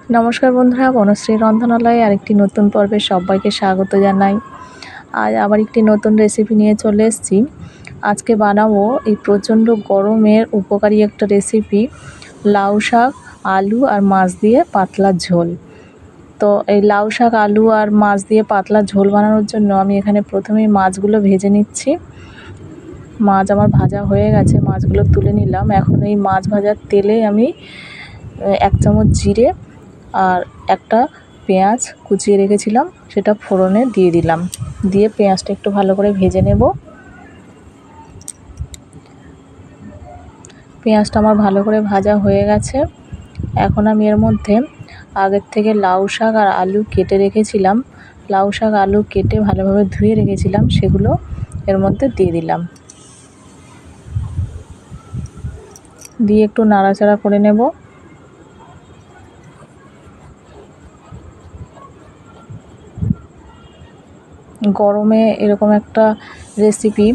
নমস্কার বন্ধুরা, বনশ্রী রন্ধনালয়ে আরেকটি নতুন পর্বে সবাইকে স্বাগত জানাই। আজ আবার একটি নতুন রেসিপি নিয়ে চলে এসেছি। আজকে বানাবো এই প্রচণ্ড গরমের উপকারী একটা রেসিপি, লাউ শাক, আলু আর মাছ দিয়ে পাতলা ঝোল। তো এই লাউ শাক, আলু আর মাছ দিয়ে পাতলা ঝোল বানানোর জন্য আমি এখানে প্রথমেই মাছগুলো ভেজে নিচ্ছি। মাছ আমার ভাজা হয়ে গেছে, মাছগুলো তুলে নিলাম। এখন এই মাছ ভাজার তেলে আমি 1 চামচ জিরে আর একটা পেঁয়াজ কুচিয়ে রেখেছিলাম, সেটা ফোড়নে দিয়ে দিলাম। দিয়ে পেঁয়াজটা একটু ভালো করে ভেজে নেব। পেঁয়াজটা আমার ভালো করে ভাজা হয়ে গেছে। এখন আমি এর মধ্যে আগের থেকে লাউ শাক আর আলু কেটে রেখেছিলাম, লাউ শাক আলু কেটে ভালোভাবে ধুয়ে রেখেছিলাম, সেগুলো এর মধ্যে দিয়ে দিলাম। দিয়ে একটু নাড়াচাড়া করে নেব। গরমে এরকম একটা রেসিপি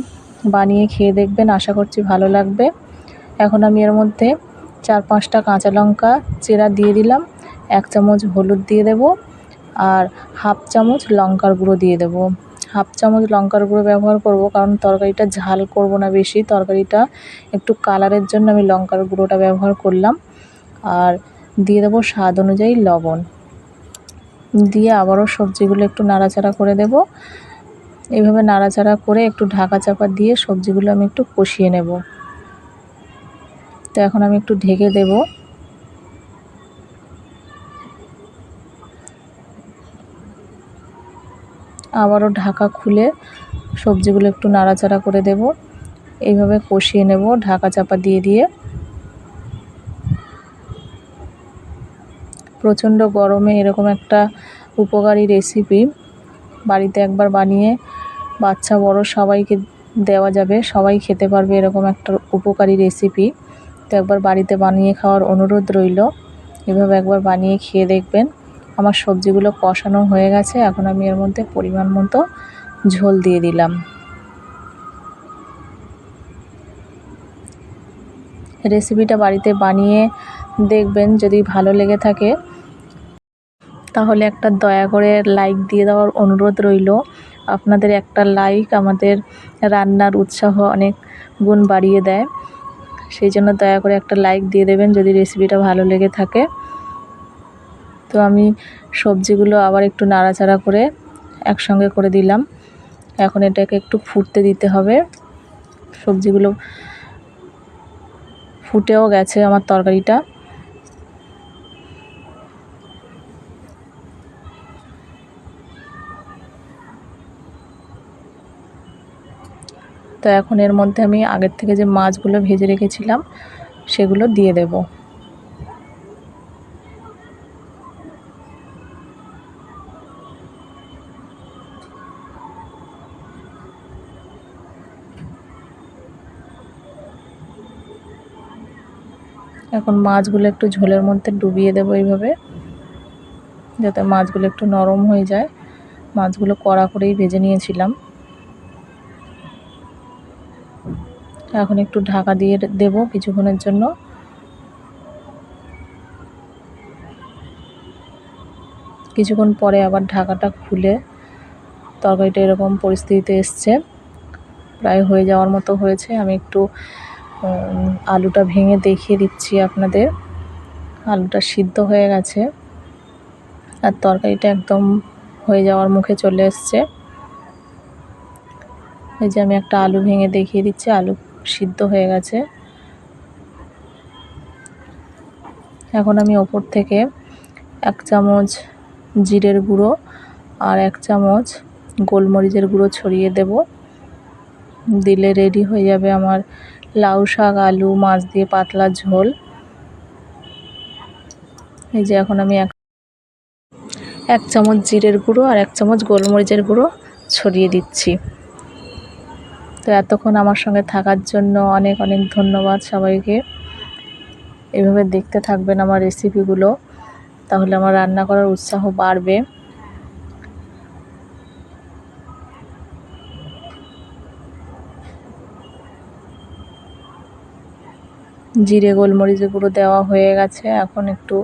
বানিয়ে খেয়ে দেখবেন, আশা করছি ভালো লাগবে। এখন আমি এর মধ্যে 4-5টা কাঁচা লঙ্কা চেরা দিয়ে দিলাম, 1 চামচ হলুদ দিয়ে দেব আর 1/2 চামচ লঙ্কার গুঁড়ো দিয়ে দেব। 1/2 চামচ লঙ্কার গুঁড়ো ব্যবহার করব, কারণ তরকারিটা ঝাল করব না বেশি, তরকারিটা একটু কালারের জন্য আমি লঙ্কার গুঁড়োটা ব্যবহার করলাম। আর দিয়ে দেব স্বাদ অনুযায়ী লবণ। দিয়ে আবারও সবজিগুলো একটু নাড়াচাড়া করে দেব। এইভাবে নাড়াচাড়া করে একটু ঢাকা চাপা দিয়ে সবজিগুলো আমি একটু কষিয়ে নেব। তো এখন আমি একটু ঢেকে দেব। আবারও ঢাকা খুলে সবজিগুলো একটু নাড়াচাড়া করে দেব। এইভাবে কষিয়ে নেব ঢাকা চাপা দিয়ে দিয়ে। প্রচণ্ড গরমে এরকম একটা উপকারী রেসিপি বাড়িতে একবার বানিয়ে বাচ্চা বড় সবাইকে দেওয়া যাবে, সবাই খেতে পারবে এরকম একটা উপকারী রেসিপি। তো একবার বাড়িতে বানিয়ে খাওয়ার অনুরোধ রইল। এভাবে একবার বানিয়ে খেয়ে দেখবেন। আমার সবজিগুলো কষানো হয়ে গেছে, এখন আমি এর মধ্যে পরিমাণ মতো ঝোল দিয়ে দিলাম। রেসিপিটা বাড়িতে বানিয়ে দেখবেন, যদি ভালো লেগে থাকে তাহলে একটা দয়া করে লাইক দিয়ে দেওয়ার অনুরোধ রইল। আপনাদের একটা লাইক আমাদের রান্নার উৎসাহ অনেক গুণ বাড়িয়ে দেয়, সেই জন্য দয়া করে একটা লাইক দিয়ে দেবেন যদি রেসিপিটা ভালো লেগে থাকে। তো আমি সবজিগুলো আবার একটু নাড়াচাড়া করে একসঙ্গে করে দিলাম। এখন এটাকে একটু ফুটতে দিতে হবে। সবজিগুলো ফুটেও গেছে আমার তরকারিটা। তো এখন এর মধ্যে আমি আগের থেকে যে মাছগুলো ভেজে রেখেছিলাম সেগুলো দিয়ে দেব। এখন মাছগুলো একটু ঝোলের মধ্যে ডুবিয়ে দেব এইভাবে, যাতে মাছগুলো একটু নরম হয়ে যায়। মাছগুলো কড়া করেই ভেজে নিয়েছিলাম। এখন একটু ঢাকা দিয়ে দেব কিছুক্ষণের জন্য। কিছুক্ষণ পরে আবার ঢাকাটা খুলে তরকারিটা এরকম পরিস্থিতিতে এসছে, প্রায় হয়ে যাওয়ার মতো হয়েছে। আমি একটু আলুটা ভেঙে দেখিয়ে দিচ্ছি আপনাদের। আলুটা সিদ্ধ হয়ে গেছে আর তরকারিটা একদম হয়ে যাওয়ার মুখে চলে এসছে। এই যে আমি একটা আলু ভেঙে দেখিয়ে দিচ্ছি, আলু সিদ্ধ হয়ে গেছে। এখন আমি ওপর থেকে 1 চামচ জিরের গুঁড়ো আর 1 চামচ গোলমরিচের গুঁড়ো ছড়িয়ে দেব। দিলে রেডি হয়ে যাবে আমার লাউ শাক, আলু, মাছ দিয়ে পাতলা ঝোল। এই যে এখন আমি 1 চামচ জিরের গুঁড়ো আর 1 চামচ গোলমরিচের গুঁড়ো ছড়িয়ে দিচ্ছি। তো এতক্ষণ আমার সঙ্গে থাকার জন্য অনেক অনেক ধন্যবাদ সবাইকে। এভাবে দেখতে থাকবেন আমার রেসিপিগুলো, তাহলে আমার রান্না করার উৎসাহ বাড়বে। জিরে গোলমরিচের গুঁড়ো দেওয়া হয়ে গেছে। এখন একটু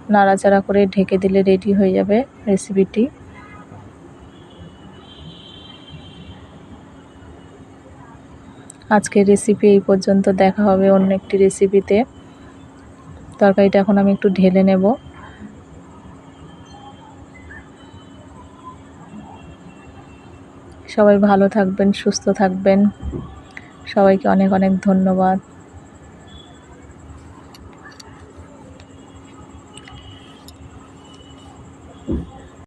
নাড়াচাড়া করে ঢেকে দিলে রেডি হয়ে যাবে রেসিপিটি। আজকের রেসিপি এই পর্যন্ত, দেখা হবে অন্য একটি রেসিপিতে। তরকারিটা এখন আমি একটু ঢেলে নেব। সবাই ভালো থাকবেন, সুস্থ থাকবেন। সবাইকে অনেক অনেক ধন্যবাদ।